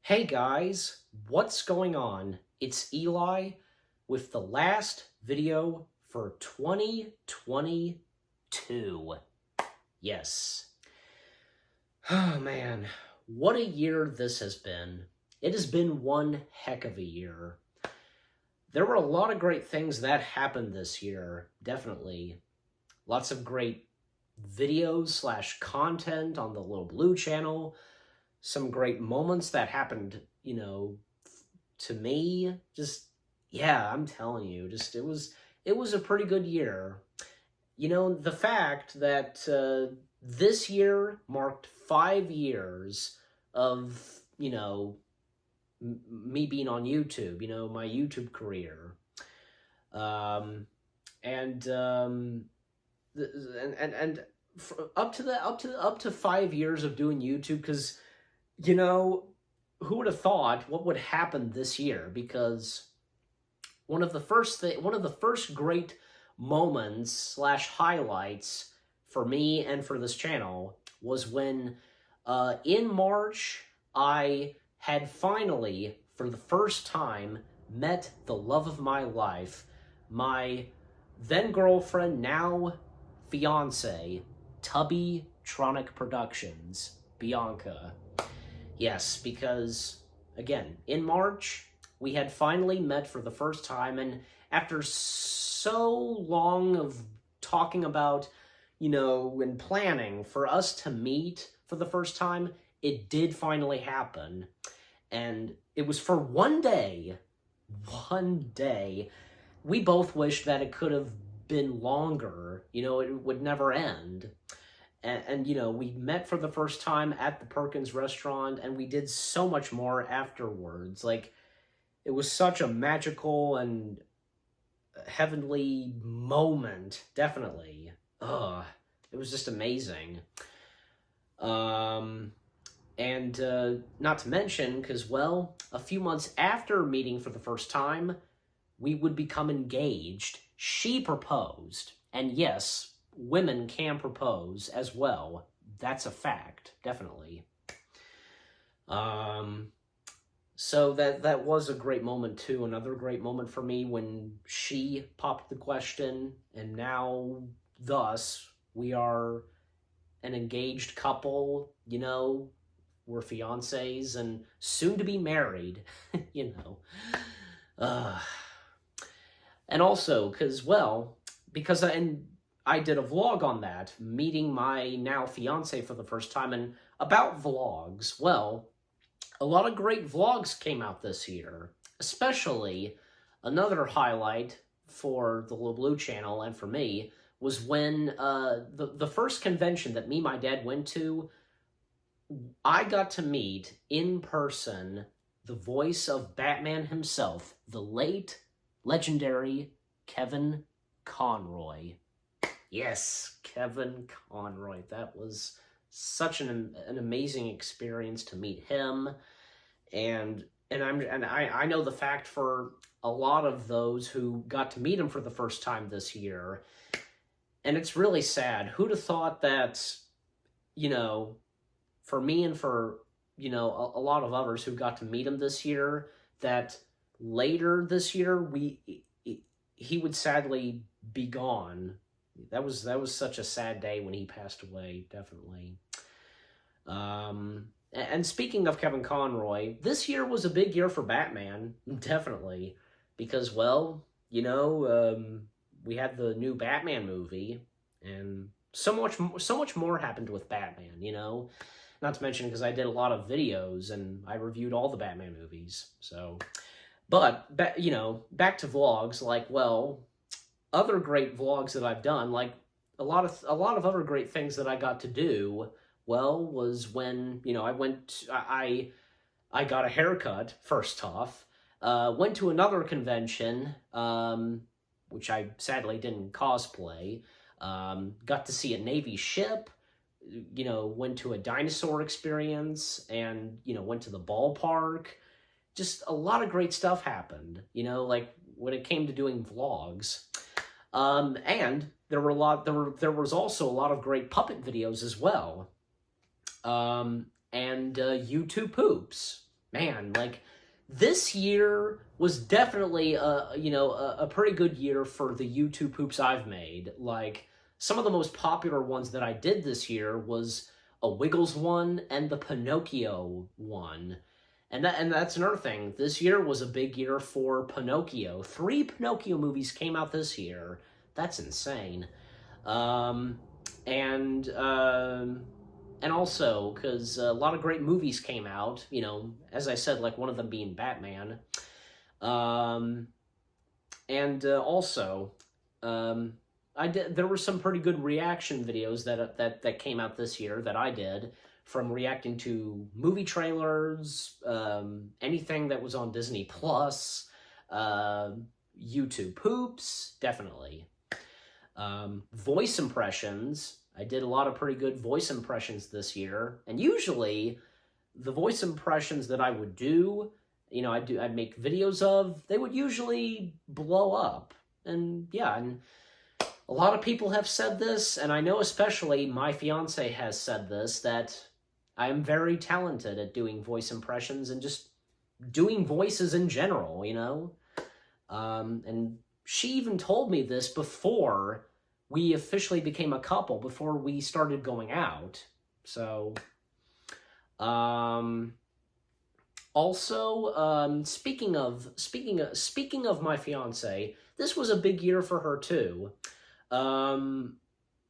Hey guys, what's going on? It's Eli with the last video for 2022. Yes. Oh man, what a year this has been. It has been one heck of a year. There were a lot of great things that happened this year, definitely. Lots of great videos slash content on the Little Blue channel. Some great moments that happened, to me. Just, yeah, I'm telling you, it was a pretty good year. The fact that this year marked 5 years of, me being on YouTube, my YouTube career. Um, and, and up to 5 years of doing YouTube, because you know, who would have thought what would happen this year? Because one of the first great moments slash highlights for me and for this channel was when, in March, I had finally, for the first time, met the love of my life, my then girlfriend, now fiance, Tubby Tronic Productions, Bianca. Yes, because, again, in March, we had finally met for the first time, and after so long of talking about, and planning for us to meet for the first time, it did finally happen. And it was for one day. One day. We both wished that it could have been longer. It would never end. And we met for the first time at the Perkins restaurant, and we did so much more afterwards. Like, it was such a magical and heavenly moment, definitely. It was just amazing. And not to mention, because, well, a few months after meeting for the first time, we would become engaged. She proposed, and yes, women can propose as well. That's a fact, definitely. So that was a great moment too. Another great moment for me when she popped the question, and now, thus, we are an engaged couple. We're fiancés and soon to be married. you know. And also, because I did a vlog on that, meeting my now fiance for the first time, and about vlogs. Well, a lot of great vlogs came out this year, especially another highlight for the Little Blue channel and for me was when the first convention that me and my dad went to, I got to meet in person the voice of Batman himself, the late, legendary Kevin Conroy. Yes, Kevin Conroy. That was such an amazing experience to meet him, and I know the fact for a lot of those who got to meet him for the first time this year, and it's really sad. Who'd have thought that, for me and for, a lot of others who got to meet him this year, that later this year he would sadly be gone. That was such a sad day when he passed away, definitely. And speaking of Kevin Conroy, this year was a big year for Batman, definitely, because, well, we had the new Batman movie, and so much more happened with Batman, Not to mention, because I did a lot of videos, and I reviewed all the Batman movies, so... But, back to vlogs, like, well, other great vlogs that I've done, like, a lot of other great things that I got to do, well, was when, I got a haircut, first off, went to another convention, which I sadly didn't cosplay, got to see a Navy ship, went to a dinosaur experience, and, went to the ballpark. Just a lot of great stuff happened, like when it came to doing vlogs. And there was also a lot of great puppet videos as well. And YouTube poops. man, like, this year was definitely a pretty good year for the YouTube poops I've made. Like, some of the most popular ones that I did this year was a Wiggles one and the Pinocchio one. And that's another thing. This year was a big year for Pinocchio. 3 Pinocchio movies came out this year. That's insane. Um, and also, because a lot of great movies came out, as I said, like one of them being Batman. Also, there were some pretty good reaction videos that came out this year that I did, from reacting to movie trailers, anything that was on Disney Plus, YouTube poops, definitely. Voice impressions. I did a lot of pretty good voice impressions this year, and usually the voice impressions that I would do, I'd make videos of, they would usually blow up. And yeah, and a lot of people have said this, and I know especially my fiance has said this, that I am very talented at doing voice impressions and just doing voices in general, and she even told me this before we officially became a couple, before we started going out. So, also, speaking of my fiance, this was a big year for her too.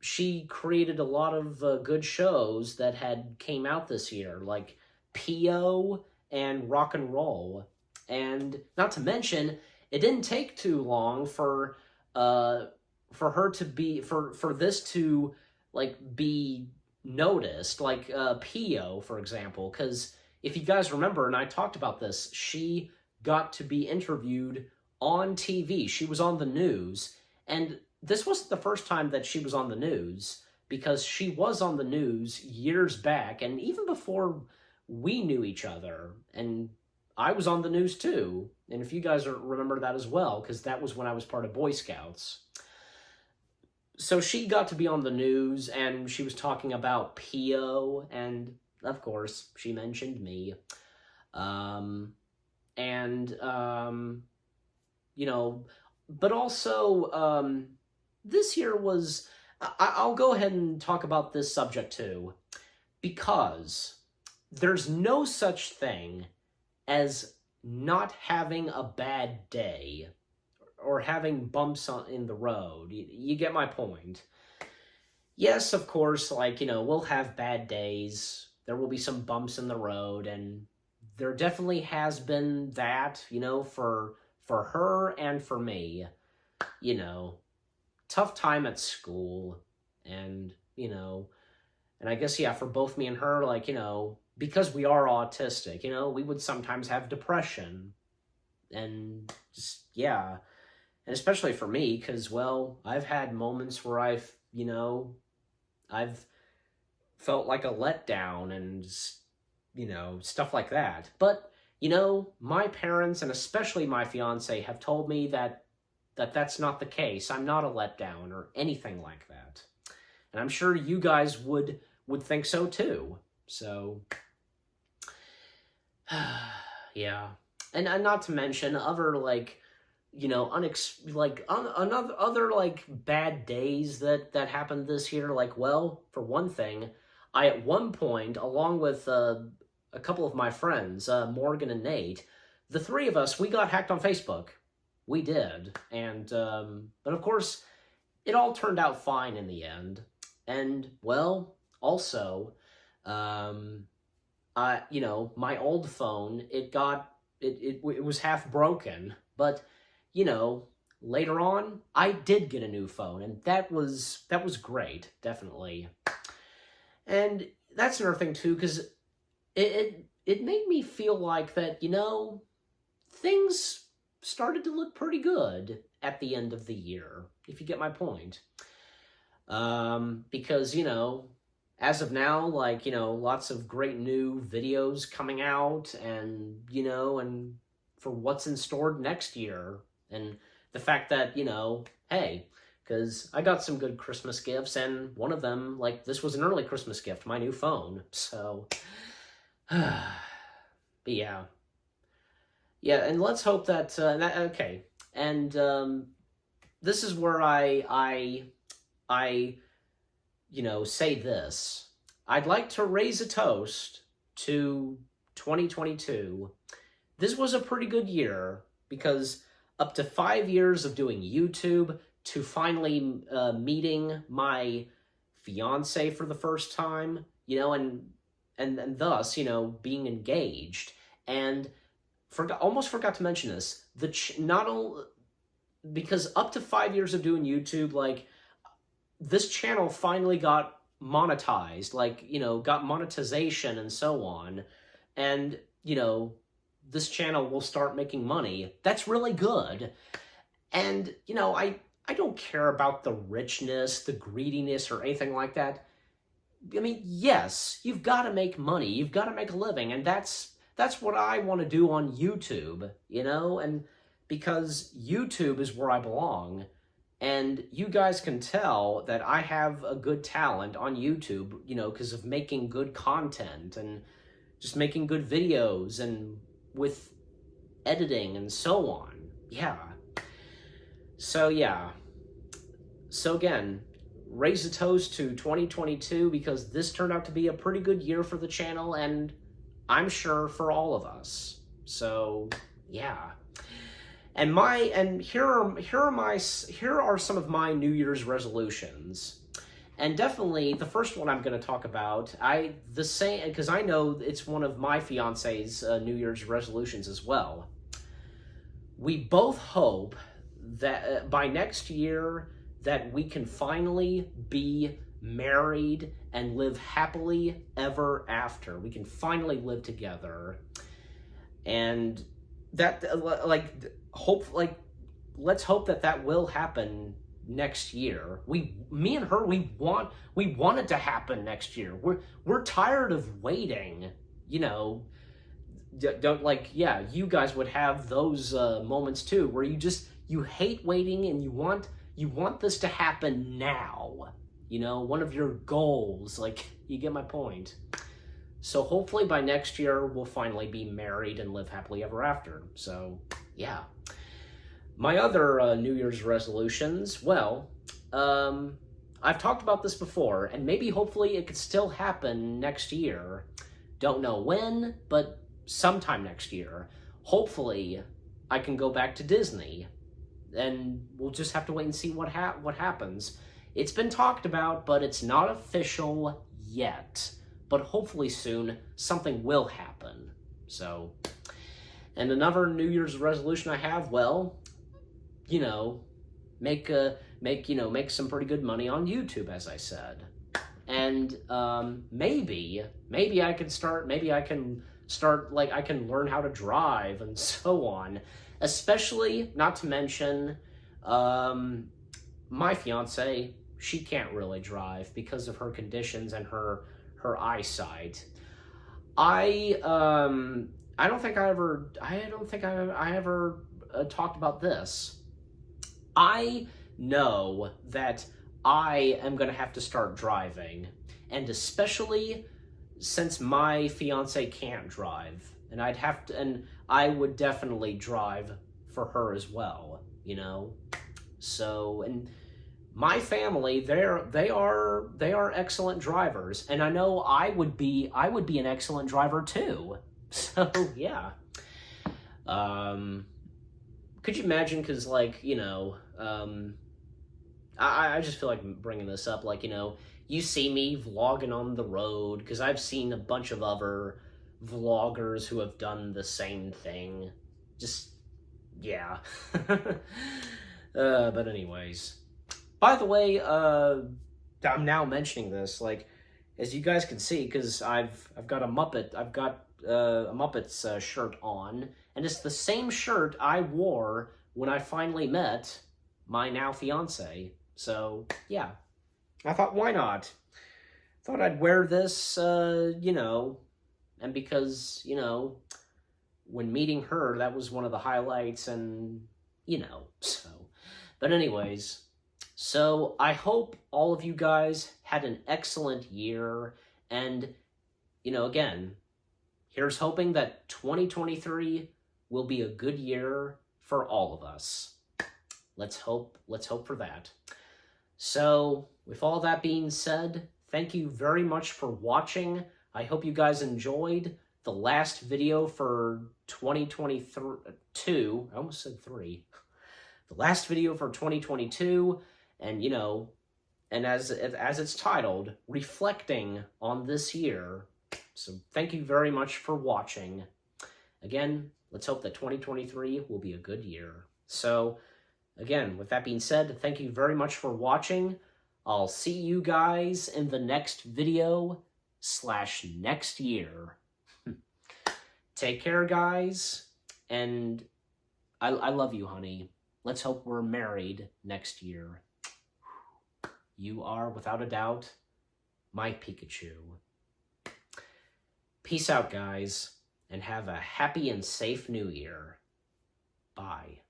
She created a lot of good shows that had came out this year, like P.O. and Rock and Roll. And not to mention, it didn't take too long for her to be, for this to, like, be noticed, like P.O., for example, because if you guys remember, and I talked about this, she got to be interviewed on TV. She was on the news, and this wasn't the first time that she was on the news, because she was on the news years back, and even before we knew each other, and I was on the news too, and if you guys remember that as well, because that was when I was part of Boy Scouts. So she got to be on the news, and she was talking about P.O., and of course, she mentioned me. But also, this year was, I'll go ahead and talk about this subject too, because there's no such thing as not having a bad day or having bumps in the road. You get my point. Yes, of course, we'll have bad days. There will be some bumps in the road, and there definitely has been that, for her and for me. Tough time at school, and, and I guess, yeah, for both me and her, because we are autistic, we would sometimes have depression, and just, yeah, and especially for me, because, well, I've had moments where I've felt like a letdown and, stuff like that. But, my parents, and especially my fiance, have told me that that's not the case. I'm not a letdown or anything like that. And I'm sure you guys would think so too. So, yeah. And not to mention other, other bad days that happened this year. Well, for one thing, I at one point, along with a couple of my friends, Morgan and Nate, the 3 of us, we got hacked on Facebook. We did, and but of course, it all turned out fine in the end. And, well, also, my old phone, it was half broken, but, later on, I did get a new phone, and that was great, definitely. And that's another thing too, because it made me feel like that, things started to look pretty good at the end of the year, if you get my point. Because, as of now, lots of great new videos coming out, and, and for what's in store next year, and the fact that, hey, because I got some good Christmas gifts, and one of them, this was an early Christmas gift, my new phone, so, but yeah. Yeah, and let's hope that, okay. And this is where I, say this. I'd like to raise a toast to 2022. This was a pretty good year because up to 5 years of doing YouTube, to finally meeting my fiance for the first time, and thus, being engaged. And almost forgot to mention this. Not only because up to 5 years of doing YouTube, like, this channel finally got monetized, like, got monetization and so on. And, this channel will start making money. That's really good. And, I don't care about the richness, the greediness, or anything like that. I mean, yes, you've got to make money. You've got to make a living. And that's what I want to do on YouTube, and because YouTube is where I belong. And you guys can tell that I have a good talent on YouTube, because of making good content and just making good videos and with editing and so on. Yeah. So, yeah. So, again, raise a toast to 2022 because this turned out to be a pretty good year for the channel and I'm sure for all of us. So, yeah. And here are some of my New Year's resolutions. And definitely the first one I'm going to talk about, because I know it's one of my fiance's New Year's resolutions as well. We both hope that by next year that we can finally be married and live happily ever after. We can finally live together. And that, let's hope that will happen next year. Me and her, we want it to happen next year. We're tired of waiting, don't you guys would have those moments too, where you hate waiting and you want this to happen now, one of your goals, you get my point. So hopefully by next year, we'll finally be married and live happily ever after. So, yeah. My other New Year's resolutions, well, I've talked about this before, and maybe hopefully it could still happen next year. Don't know when, but sometime next year. Hopefully, I can go back to Disney, and we'll just have to wait and see what happens. It's been talked about, but it's not official yet. But hopefully soon, something will happen. So, and another New Year's resolution I have, well, make some pretty good money on YouTube, as I said. And maybe I can start, I can learn how to drive and so on. Especially, not to mention, my fiance, she can't really drive because of her conditions and her eyesight. I don't think I ever talked about this. I know that I am going to have to start driving, and especially since my fiance can't drive, and I would definitely drive for her as well, So, and my family, they are excellent drivers, and I know I would be an excellent driver too. So, yeah. Could you imagine? Because, I just feel like bringing this up. You see me vlogging on the road, because I've seen a bunch of other vloggers who have done the same thing. Just, yeah. But anyways. By the way, I'm now mentioning this, as you guys can see, because I've got a Muppets shirt on, and it's the same shirt I wore when I finally met my now fiance. So, yeah. I thought, why not? Thought I'd wear this, and because, when meeting her, that was one of the highlights, and, so. But anyways, so I hope all of you guys had an excellent year, and, again, here's hoping that 2023 will be a good year for all of us. Let's hope for that. So, with all that being said, thank you very much for watching. I hope you guys enjoyed the last video for 2022. I almost said 3. The last video for 2022, and and as it's titled, reflecting on this year. So thank you very much for watching. Again, let's hope that 2023 will be a good year. So again, with that being said, thank you very much for watching. I'll see you guys in the next video / next year. Take care, guys, and I love you, honey. Let's hope we're married next year. You are, without a doubt, my Pikachu. Peace out, guys, and have a happy and safe New Year. Bye.